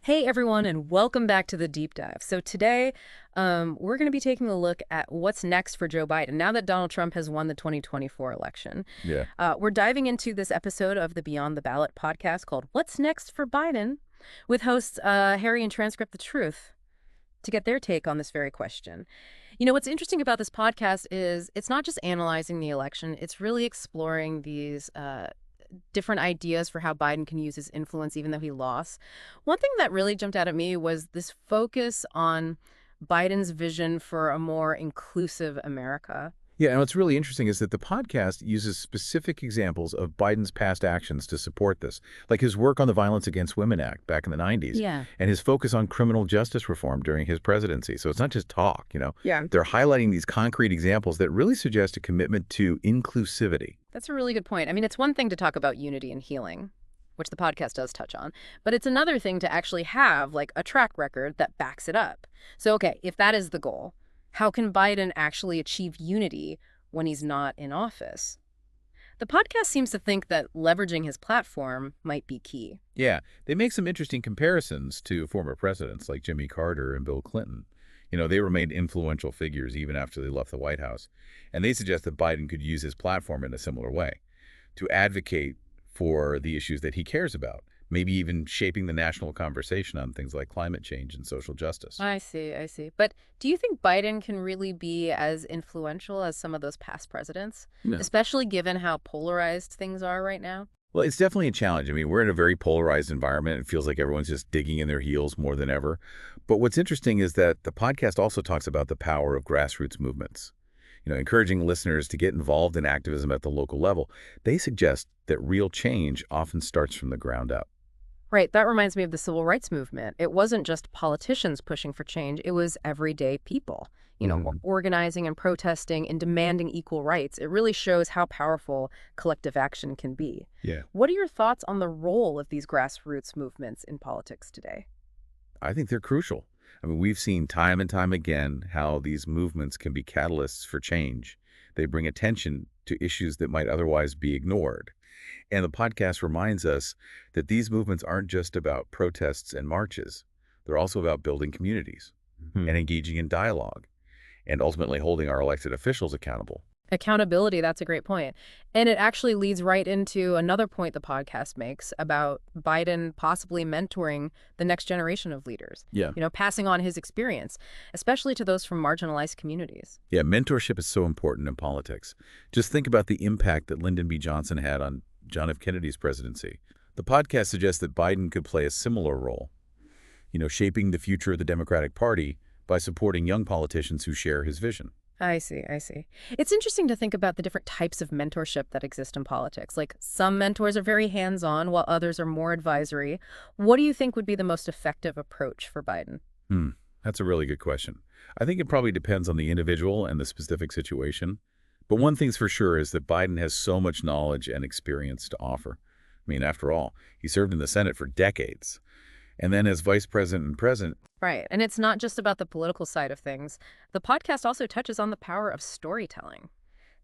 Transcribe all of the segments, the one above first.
Hey everyone, and welcome back to the Deep Dive. So today, we're going to be taking a look at what's next for Joe Biden now that Donald Trump has won the 2024 election. Yeah. We're diving into this episode of the Beyond the Ballot podcast called What's Next for Biden with hosts Harry and Transcript the Truth to get their take on this very question. You know, what's interesting about this podcast is it's not just analyzing the election, it's really exploring these different ideas for how Biden can use his influence even though he lost. One thing that really jumped out at me was this focus on Biden's vision for a more inclusive America. Yeah, and what's really interesting is that the podcast uses specific examples of Biden's past actions to support this, like his work on the Violence Against Women Act back in the 90s, Yeah. and his focus on criminal justice reform during his presidency. So it's not just talk. Yeah. They're highlighting these concrete examples that really suggest a commitment to inclusivity. That's a really good point. I mean, it's one thing to talk about unity and healing, which the podcast does touch on, but it's another thing to actually have like a track record that backs it up. So, okay, if that is the goal, how can Biden actually achieve unity when he's not in office? The podcast seems to think that leveraging his platform might be key. Yeah, they make some interesting comparisons to former presidents like Jimmy Carter and Bill Clinton. They remained influential figures even after they left the White House. And they suggest that Biden could use his platform in a similar way to advocate for the issues that he cares about, maybe even shaping the national conversation on things like climate change and social justice. I see, I see. But do you think Biden can really be as influential as some of those past presidents, No. especially given how polarized things are right now? Well, it's definitely a challenge. I mean, we're in a very polarized environment. It feels like everyone's just digging in their heels more than ever. But what's interesting is that the podcast also talks about the power of grassroots movements. Encouraging listeners to get involved in activism at the local level. They suggest that real change often starts from the ground up. Right, that reminds me of the civil rights movement. It wasn't just politicians pushing for change, it was everyday people, organizing and protesting and demanding equal rights. It really shows how powerful collective action can be. Yeah. What are your thoughts on the role of these grassroots movements in politics today? I think they're crucial. I mean, we've seen time and time again how these movements can be catalysts for change. They bring attention to issues that might otherwise be ignored. And the podcast reminds us that these movements aren't just about protests and marches. They're also about building communities and engaging in dialogue and ultimately holding our elected officials accountable. Accountability, that's a great point. And it actually leads right into another point the podcast makes about Biden possibly mentoring the next generation of leaders, Yeah. passing on his experience, especially to those from marginalized communities. Yeah, mentorship is so important in politics. Just think about the impact that Lyndon B. Johnson had on John F. Kennedy's presidency. The podcast suggests that Biden could play a similar role, shaping the future of the Democratic Party by supporting young politicians who share his vision. I see, I see. It's interesting to think about the different types of mentorship that exist in politics. Like some mentors are very hands-on while others are more advisory. What do you think would be the most effective approach for Biden? That's a really good question. I think it probably depends on the individual and the specific situation. But one thing's for sure is that Biden has so much knowledge and experience to offer. I mean, after all, he served in the Senate for decades. And then as vice president and president. Right. And it's not just about the political side of things. The podcast also touches on the power of storytelling.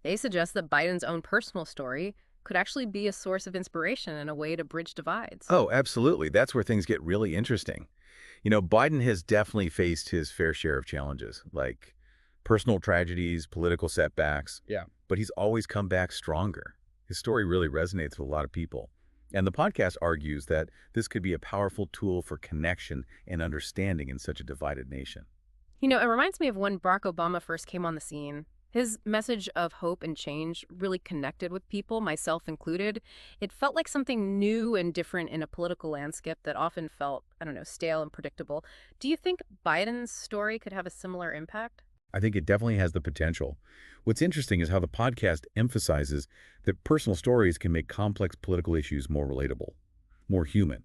They suggest that Biden's own personal story could actually be a source of inspiration and a way to bridge divides. Oh, absolutely. That's where things get really interesting. Biden has definitely faced his fair share of challenges, like personal tragedies, political setbacks. Yeah. But he's always come back stronger. His story really resonates with a lot of people. And the podcast argues that this could be a powerful tool for connection and understanding in such a divided nation. It reminds me of when Barack Obama first came on the scene. His message of hope and change really connected with people, myself included. It felt like something new and different in a political landscape that often felt, stale and predictable. Do you think Biden's story could have a similar impact? I think it definitely has the potential. What's interesting is how the podcast emphasizes that personal stories can make complex political issues more relatable, more human.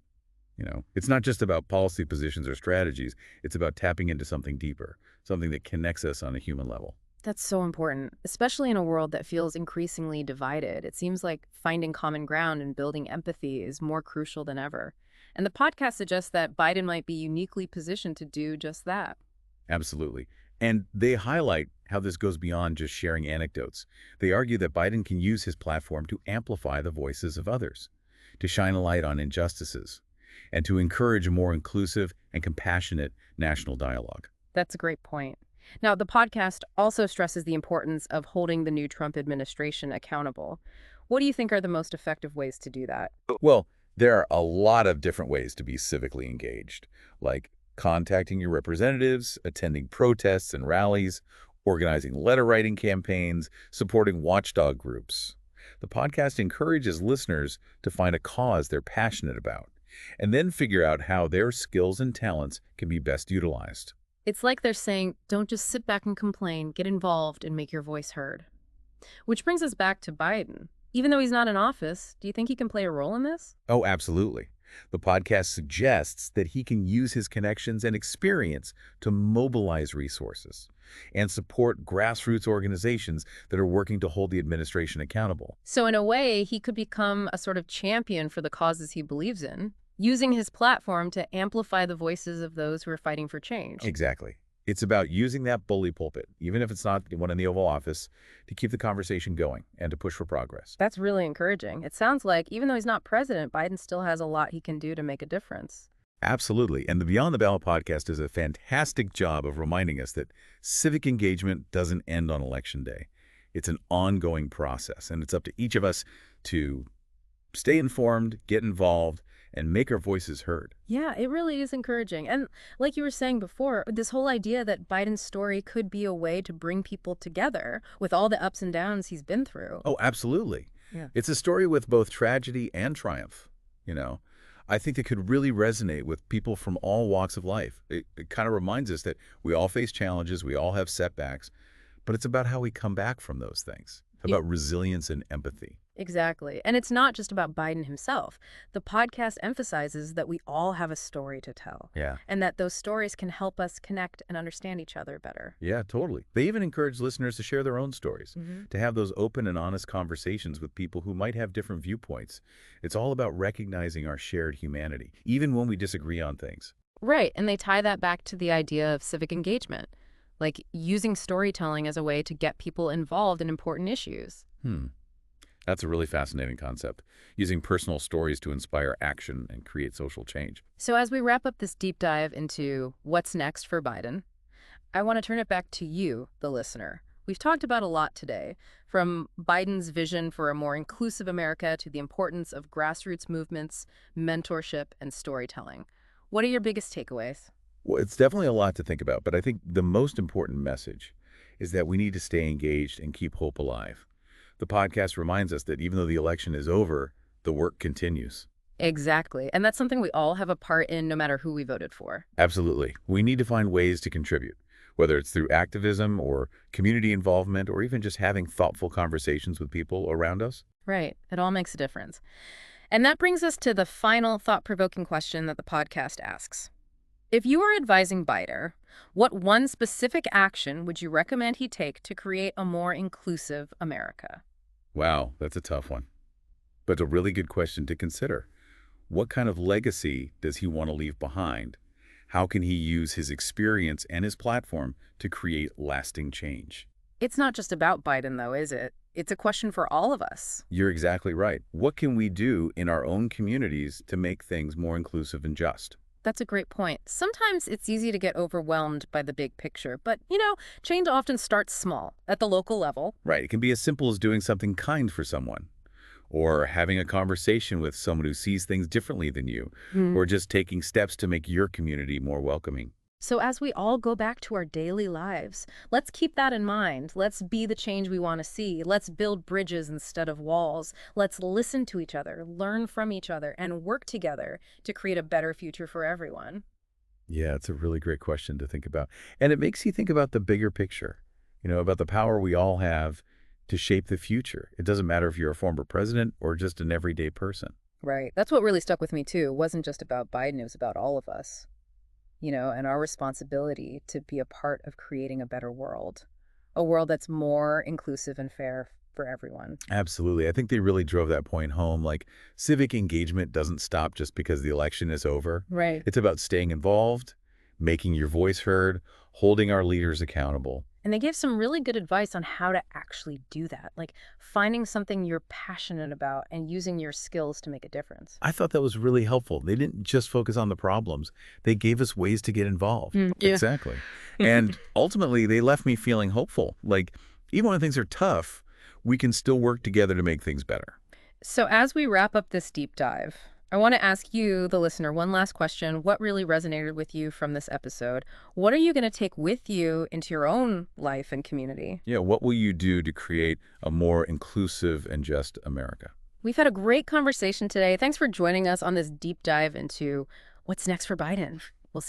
It's not just about policy positions or strategies. It's about tapping into something deeper, something that connects us on a human level. That's so important, especially in a world that feels increasingly divided. It seems like finding common ground and building empathy is more crucial than ever. And the podcast suggests that Biden might be uniquely positioned to do just that. Absolutely. And they highlight how this goes beyond just sharing anecdotes. They argue that Biden can use his platform to amplify the voices of others, to shine a light on injustices, and to encourage a more inclusive and compassionate national dialogue. That's a great point. Now, the podcast also stresses the importance of holding the new Trump administration accountable. What do you think are the most effective ways to do that? Well, there are a lot of different ways to be civically engaged, like contacting your representatives, attending protests and rallies, organizing letter-writing campaigns, supporting watchdog groups. The podcast encourages listeners to find a cause they're passionate about, and then figure out how their skills and talents can be best utilized. It's like they're saying, don't just sit back and complain, get involved and make your voice heard. Which brings us back to Biden. Even though he's not in office, do you think he can play a role in this? Oh, absolutely. The podcast suggests that he can use his connections and experience to mobilize resources and support grassroots organizations that are working to hold the administration accountable. So in a way, he could become a sort of champion for the causes he believes in, using his platform to amplify the voices of those who are fighting for change. Exactly. It's about using that bully pulpit, even if it's not the one in the Oval Office, to keep the conversation going and to push for progress. That's really encouraging. It sounds like even though he's not president, Biden still has a lot he can do to make a difference. Absolutely. And the Beyond the Ballot podcast does a fantastic job of reminding us that civic engagement doesn't end on Election Day. It's an ongoing process, and it's up to each of us to stay informed, get involved, and make our voices heard. Yeah, it really is encouraging. And like you were saying before, this whole idea that Biden's story could be a way to bring people together with all the ups and downs he's been through. Oh, absolutely. Yeah. It's a story with both tragedy and triumph, you know. I think that could really resonate with people from all walks of life. It kind of reminds us that we all face challenges, we all have setbacks, but it's about how we come back from those things, about resilience and empathy. Exactly. And it's not just about Biden himself. The podcast emphasizes that we all have a story to tell. Yeah. And that those stories can help us connect and understand each other better. Yeah, totally. They even encourage listeners to share their own stories, to have those open and honest conversations with people who might have different viewpoints. It's all about recognizing our shared humanity, even when we disagree on things. Right. And they tie that back to the idea of civic engagement, like using storytelling as a way to get people involved in important issues. That's a really fascinating concept, using personal stories to inspire action and create social change. So as we wrap up this deep dive into what's next for Biden, I want to turn it back to you, the listener. We've talked about a lot today, from Biden's vision for a more inclusive America to the importance of grassroots movements, mentorship, and storytelling. What are your biggest takeaways? Well, it's definitely a lot to think about, but I think the most important message is that we need to stay engaged and keep hope alive. The podcast reminds us that even though the election is over, the work continues. Exactly. And that's something we all have a part in no matter who we voted for. Absolutely. We need to find ways to contribute, whether it's through activism or community involvement or even just having thoughtful conversations with people around us. Right. It all makes a difference. And that brings us to the final thought-provoking question that the podcast asks. If you were advising Biden, what one specific action would you recommend he take to create a more inclusive America? Wow, that's a tough one. But a really good question to consider. What kind of legacy does he want to leave behind? How can he use his experience and his platform to create lasting change? It's not just about Biden, though, is it? It's a question for all of us. You're exactly right. What can we do in our own communities to make things more inclusive and just? That's a great point. Sometimes it's easy to get overwhelmed by the big picture, but, change often starts small, at the local level. Right. It can be as simple as doing something kind for someone, or having a conversation with someone who sees things differently than you, or just taking steps to make your community more welcoming. So as we all go back to our daily lives, let's keep that in mind. Let's be the change we want to see. Let's build bridges instead of walls. Let's listen to each other, learn from each other, and work together to create a better future for everyone. Yeah, it's a really great question to think about. And it makes you think about the bigger picture, about the power we all have to shape the future. It doesn't matter if you're a former president or just an everyday person. Right. That's what really stuck with me, too. It wasn't just about Biden. It was about all of us. And our responsibility to be a part of creating a better world, a world that's more inclusive and fair for everyone. Absolutely. I think they really drove that point home. Like, civic engagement doesn't stop just because the election is over. Right. It's about staying involved, making your voice heard, holding our leaders accountable, And they gave some really good advice on how to actually do that, like finding something you're passionate about and using your skills to make a difference. I thought that was really helpful. They didn't just focus on the problems. They gave us ways to get involved. Yeah. Exactly. And ultimately, they left me feeling hopeful. Like, even when things are tough, we can still work together to make things better. So as we wrap up this deep dive, I want to ask you, the listener, one last question. What really resonated with you from this episode? What are you going to take with you into your own life and community? Yeah, what will you do to create a more inclusive and just America? We've had a great conversation today. Thanks for joining us on this deep dive into what's next for Biden.